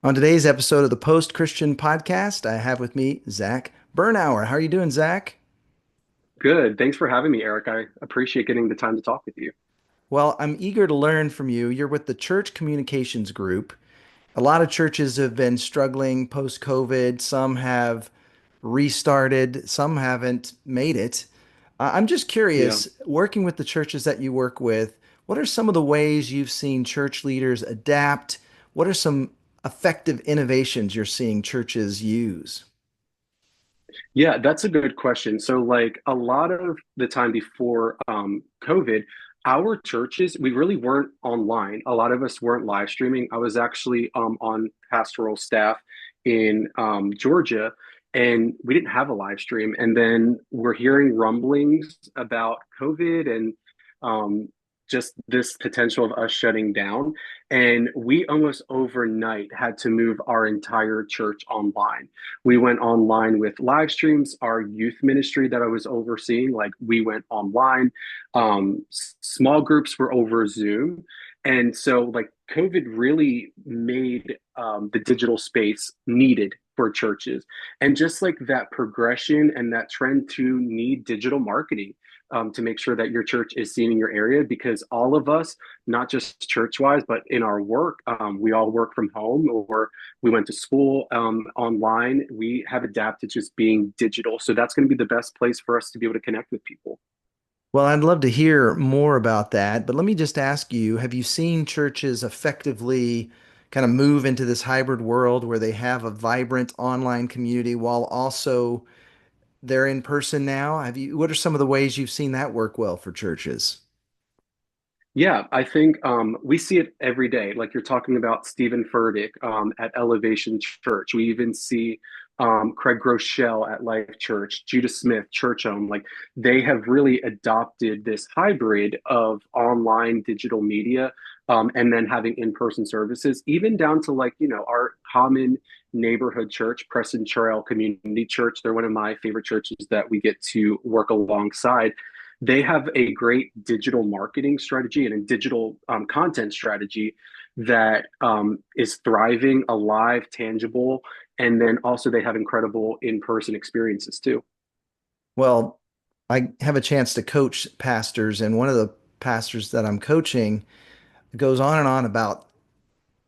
On today's episode of the Post Christian Podcast, I have with me Zac Bernauer. How are you doing, Zac? Good. Thanks for having me, Eric. I appreciate getting the time to talk with you. Well, I'm eager to learn from you. You're with the Church Communications Group. A lot of churches have been struggling post-COVID. Some have restarted, some haven't made it. I'm just Yeah. curious, working with the churches that you work with, what are some of the ways you've seen church leaders adapt? What are some effective innovations you're seeing churches use? Yeah, that's a good question. So, like a lot of the time before COVID, our churches, we really weren't online. A lot of us weren't live streaming. I was actually on pastoral staff in Georgia, and we didn't have a live stream. And then we're hearing rumblings about COVID and um, just this potential of us shutting down. And we almost overnight had to move our entire church online. We went online with live streams. Our youth ministry that I was overseeing, like we went online. Small groups were over Zoom. And so, like, COVID really made the digital space needed for churches. And just like that progression and that trend to need digital marketing to make sure that your church is seen in your area, because all of us, not just church wise, but in our work, we all work from home or we went to school online. We have adapted just being digital. So that's going to be the best place for us to be able to connect with people. Well, I'd love to hear more about that, but let me just ask you, have you seen churches effectively kind of move into this hybrid world where they have a vibrant online community while also they're in person now? What are some of the ways you've seen that work well for churches? Yeah, I think we see it every day. Like you're talking about Stephen Furtick at Elevation Church. We even see Craig Groeschel at Life Church, Judah Smith, Church Home. Like they have really adopted this hybrid of online digital media and then having in-person services, even down to like, our common neighborhood church, Preston Trail Community Church. They're one of my favorite churches that we get to work alongside. They have a great digital marketing strategy and a digital content strategy that is thriving, alive, tangible, and then also they have incredible in-person experiences too. Well, I have a chance to coach pastors, and one of the pastors that I'm coaching goes on and on about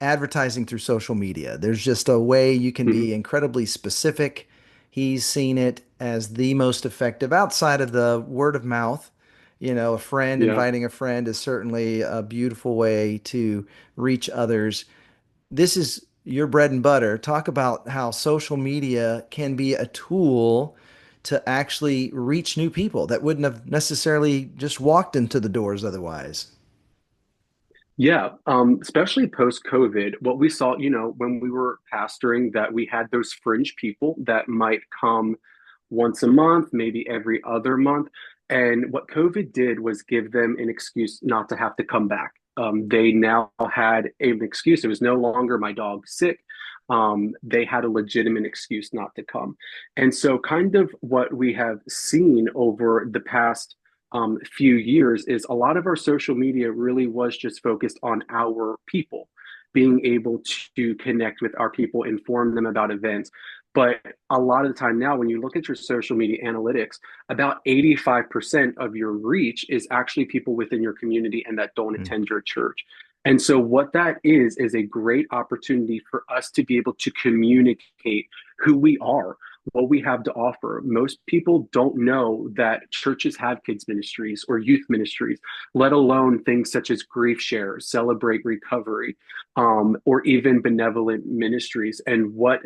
advertising through social media. There's just a way you can Hmm. be incredibly specific. He's seen it as the most effective outside of the word of mouth. A friend Yeah. inviting a friend is certainly a beautiful way to reach others. This is your bread and butter. Talk about how social media can be a tool to actually reach new people that wouldn't have necessarily just walked into the doors otherwise. Yeah, especially post COVID, what we saw, when we were pastoring, that we had those fringe people that might come once a month, maybe every other month. And what COVID did was give them an excuse not to have to come back. They now had an excuse. It was no longer my dog's sick. They had a legitimate excuse not to come. And so, kind of what we have seen over the past few years is a lot of our social media really was just focused on our people, being able to connect with our people, inform them about events. But a lot of the time now, when you look at your social media analytics, about 85% of your reach is actually people within your community and that don't attend your church. And so, what that is a great opportunity for us to be able to communicate who we are, what we have to offer. Most people don't know that churches have kids ministries or youth ministries, let alone things such as grief share, celebrate recovery, or even benevolent ministries. And what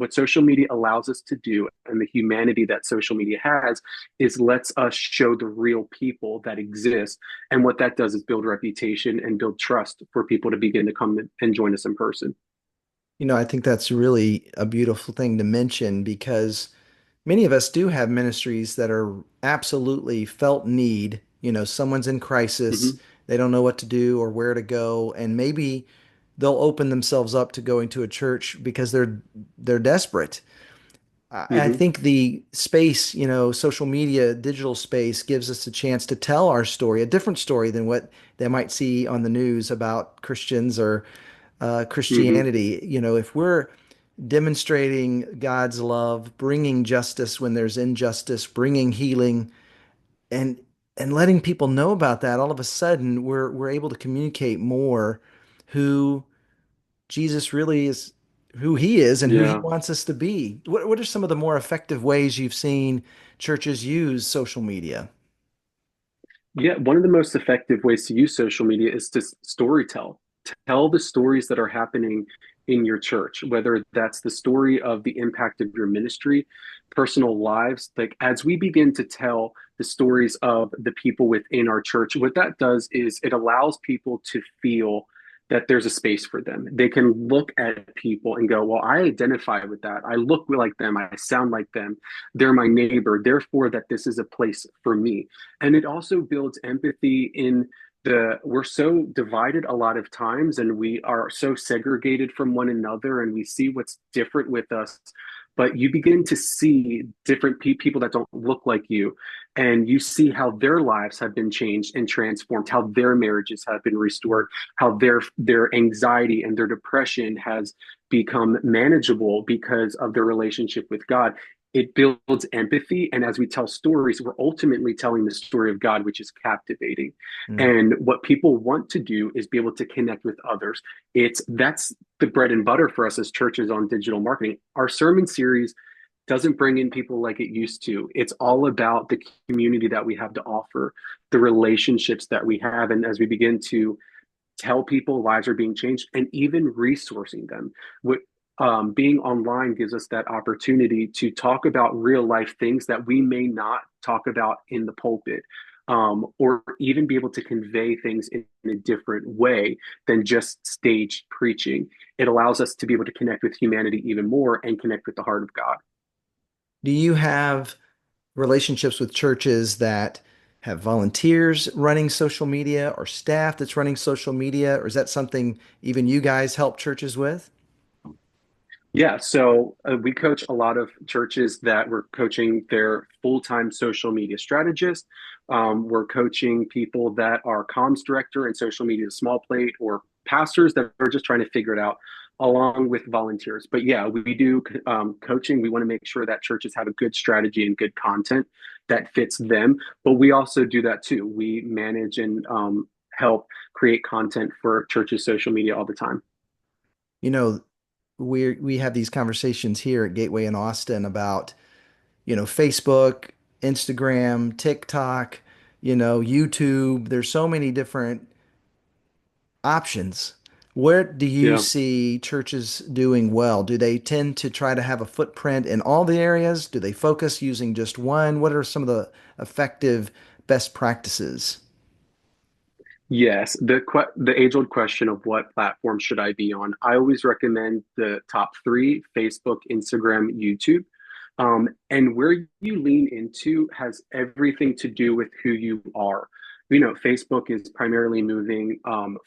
social media allows us to do, and the humanity that social media has, is lets us show the real people that exist. And what that does is build reputation and build trust for people to begin to come and join us in person. I think that's really a beautiful thing to mention because many of us do have ministries that are absolutely felt need. Someone's in crisis, Hmm. they don't know what to do or where to go, and maybe they'll open themselves up to going to a church because they're desperate. I Hmm. think the space, social media, digital space gives us a chance to tell our story, a different story than what they might see on the news about Christians or Hmm. Christianity. If we're demonstrating God's love, bringing justice when there's injustice, bringing healing, and letting people know about that, all of a sudden we're able to communicate more who Jesus really is, who he is, and who he Yeah. wants us to be. What are some of the more effective ways you've seen churches use social media? Yeah, one of the most effective ways to use social media is to storytell. Tell the stories that are happening in your church, whether that's the story of the impact of your ministry, personal lives. Like as we begin to tell the stories of the people within our church, what that does is it allows people to feel that there's a space for them. They can look at people and go, well, I identify with that. I look like them. I sound like them. They're my neighbor. Therefore, that this is a place for me. And it also builds empathy in we're so divided a lot of times and we are so segregated from one another and we see what's different with us, but you begin to see different people that don't look like you, and you see how their lives have been changed and transformed, how their marriages have been restored, how their anxiety and their depression has become manageable because of their relationship with God. It builds empathy. And as we tell stories, we're ultimately telling the story of God, which is captivating. Mm. And what people want to do is be able to connect with others. That's the bread and butter for us as churches on digital marketing. Our sermon series doesn't bring in people like it used to. It's all about the community that we have to offer, the relationships that we have. And as we begin to tell people lives are being changed and even resourcing them. What Being online gives us that opportunity to talk about real life things that we may not talk about in the pulpit, or even be able to convey things in a different way than just stage preaching. It allows us to be able to connect with humanity even more and connect with the heart of God. Do you have relationships with churches that have volunteers running social media or staff that's running social media, or is that something even you guys help churches with? Yeah, so we coach a lot of churches that we're coaching their full-time social media strategist. We're coaching people that are comms director and social media small plate, or pastors that are just trying to figure it out, along with volunteers. But yeah, we do coaching. We want to make sure that churches have a good strategy and good content that fits them. But we also do that too. We manage and help create content for churches' social media all the time. You know, we have these conversations here at Gateway in Austin about, Facebook, Instagram, TikTok, YouTube. There's so many different options. Where do you Yeah. see churches doing well? Do they tend to try to have a footprint in all the areas? Do they focus using just one? What are some of the effective best practices? Yes, the age-old question of what platform should I be on. I always recommend the top three: Facebook, Instagram, YouTube. And where you lean into has everything to do with who you are. Facebook is primarily moving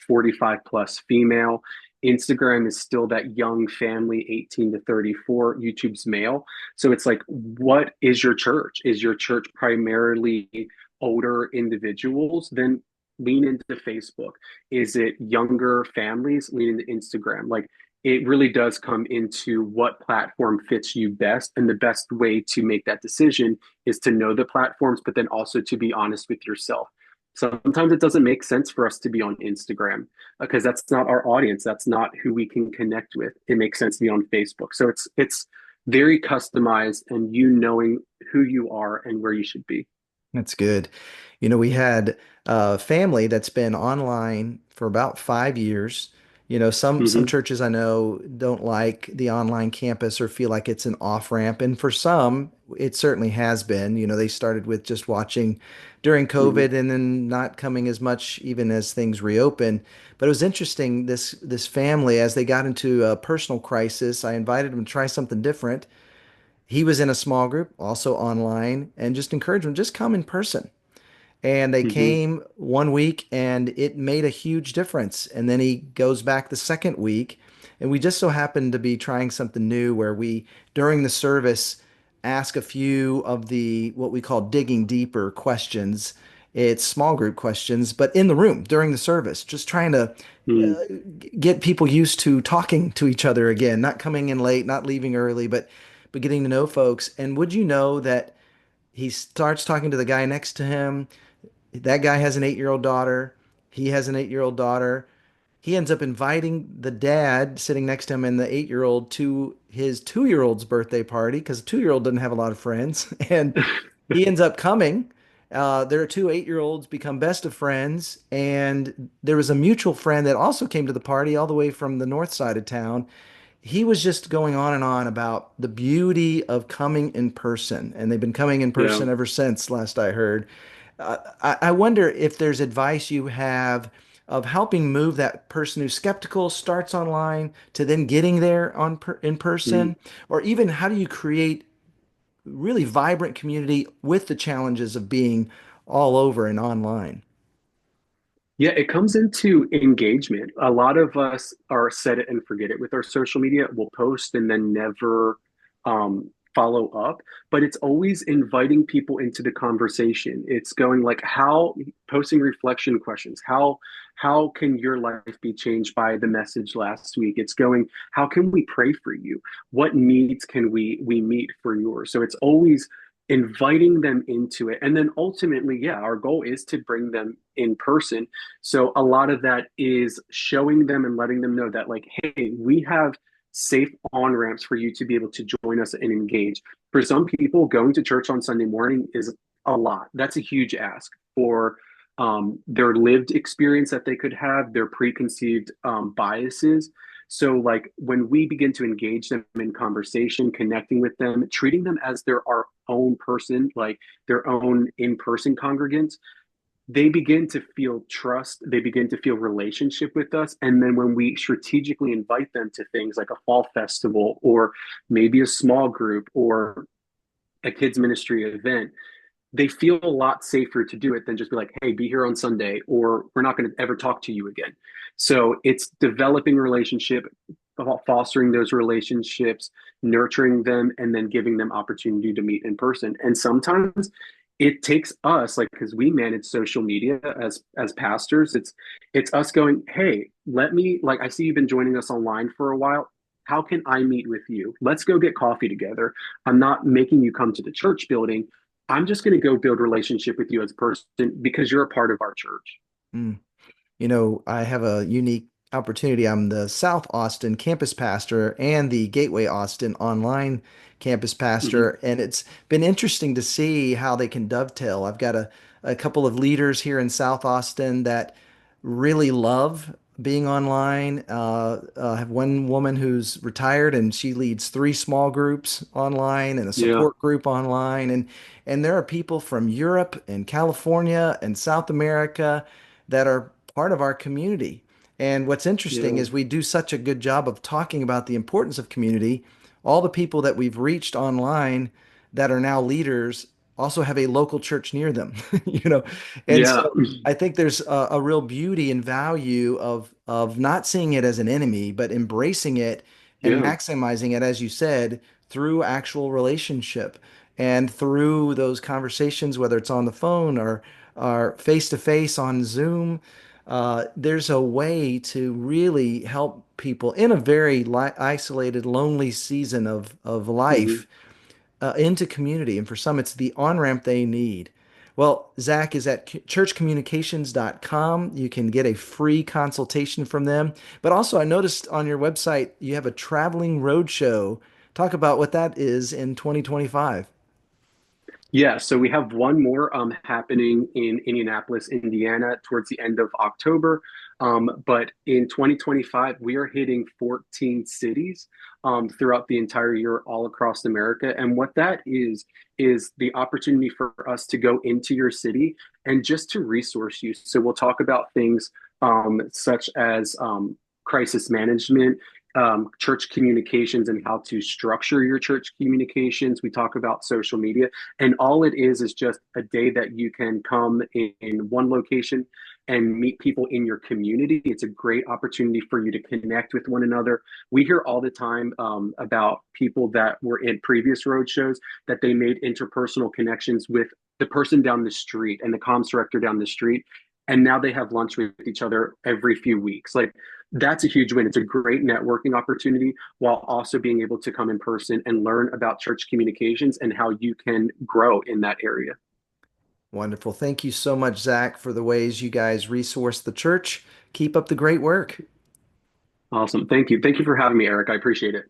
45 plus female. Instagram is still that young family, 18 to 34. YouTube's male. So it's like, what is your church? Is your church primarily older individuals? Then lean into Facebook? Is it younger families? Lean into Instagram. Like it really does come into what platform fits you best. And the best way to make that decision is to know the platforms, but then also to be honest with yourself. Sometimes it doesn't make sense for us to be on Instagram because that's not our audience. That's not who we can connect with. It makes sense to be on Facebook. So it's very customized and you knowing who you are and where you should be. That's good. We had a family that's been online for about 5 years. Some Hmm. churches I know don't like the online campus or feel like it's an off-ramp. And for some, it certainly has been. They started with just watching during Hmm. COVID and then not coming as much even as things reopen. But it was interesting, this family, as they got into a personal crisis, I invited them to try something different. He was in a small group, also online, and just encouraged them, just come in person. And they Hmm. came one week and it made a huge difference. And then he goes back the second week. And we just so happened to be trying something new where we, during the service, ask a few of the what we call digging deeper questions. It's small group questions, but in the room during the service, just trying to Mm. uh, get people used to talking to each other again, not coming in late, not leaving early, but getting to know folks. And would you know that he starts talking to the guy next to him? That guy has an 8-year-old daughter. He has an 8-year-old daughter. He ends up inviting the dad sitting next to him and the 8-year-old to his 2-year-old's birthday party because the 2-year-old doesn't have a lot of friends. And he ends up coming. Their two 8-year-olds become best of friends. And there was a mutual friend that also came to the party all the way from the north side of town. He was just going on and on about the beauty of coming in person. And they've been coming in Yeah. person ever since, last I heard. I wonder if there's advice you have of helping move that person who's skeptical, starts online, to then getting there in Mm. person, or even how do you create really vibrant community with the challenges of being all over and online? Yeah, it comes into engagement. A lot of us are set it and forget it with our social media. We'll post and then never follow up. But it's always inviting people into the conversation. It's going like how posting reflection questions. How can your life be changed by the message last week? It's going, how can we pray for you? What needs can we meet for yours? So it's always inviting them into it. And then ultimately, yeah, our goal is to bring them in person. So a lot of that is showing them and letting them know that, like, hey, we have safe on ramps for you to be able to join us and engage. For some people, going to church on Sunday morning is a lot. That's a huge ask for their lived experience that they could have, their preconceived biases. So, like, when we begin to engage them in conversation, connecting with them, treating them as their our own person, like their own in person congregants, they begin to feel trust, they begin to feel relationship with us. And then when we strategically invite them to things like a fall festival or maybe a small group or a kids ministry event, they feel a lot safer to do it than just be like, hey, be here on Sunday, or we're not going to ever talk to you again. So it's developing a relationship, fostering those relationships, nurturing them, and then giving them opportunity to meet in person. And sometimes it takes us, like, because we manage social media as pastors, it's us going, hey, let me, like, I see you've been joining us online for a while. How can I meet with you? Let's go get coffee together. I'm not making you come to the church building. I'm just going to go build relationship with you as a person because you're a part of our church. Mm. You know, I have a unique opportunity. I'm the South Austin campus pastor and the Gateway Austin online campus Mm-hmm. pastor, and it's been interesting to see how they can dovetail. I've got a couple of leaders here in South Austin that really love being online. I have one woman who's retired and she leads 3 small groups online and a Yeah. support group online, and there are people from Europe and California and South America that are part of our community. And what's interesting Yeah. is we do such a good job of talking about the importance of community. All the people that we've reached online that are now leaders also have a local church near them, you know. And Yeah. so I think there's a real beauty and value of not seeing it as an enemy, but embracing it and Yeah. maximizing it, as you said, through actual relationship and through those conversations, whether it's on the phone or face to face on Zoom. There's a way to really help people in a very isolated, lonely season of Hmm. life into community. And for some, it's the on-ramp they need. Well, Zach is at churchcommunications.com. You can get a free consultation from them. But also, I noticed on your website you have a traveling roadshow. Talk about what that is in 2025. Yeah, so we have one more happening in Indianapolis, Indiana, towards the end of October. But in 2025, we are hitting 14 cities throughout the entire year, all across America. And what that is the opportunity for us to go into your city and just to resource you. So we'll talk about things such as crisis management, church communications, and how to structure your church communications. We talk about social media, and all it is just a day that you can come in one location and meet people in your community. It's a great opportunity for you to connect with one another. We hear all the time about people that were in previous road shows that they made interpersonal connections with the person down the street and the comms director down the street, and now they have lunch with each other every few weeks. Like that's a huge win. It's a great networking opportunity while also being able to come in person and learn about church communications and how you can grow in that area. Wonderful. Thank you so much, Zach, for the ways you guys resource the church. Keep up the great work. Awesome. Thank you. Thank you for having me, Eric. I appreciate it.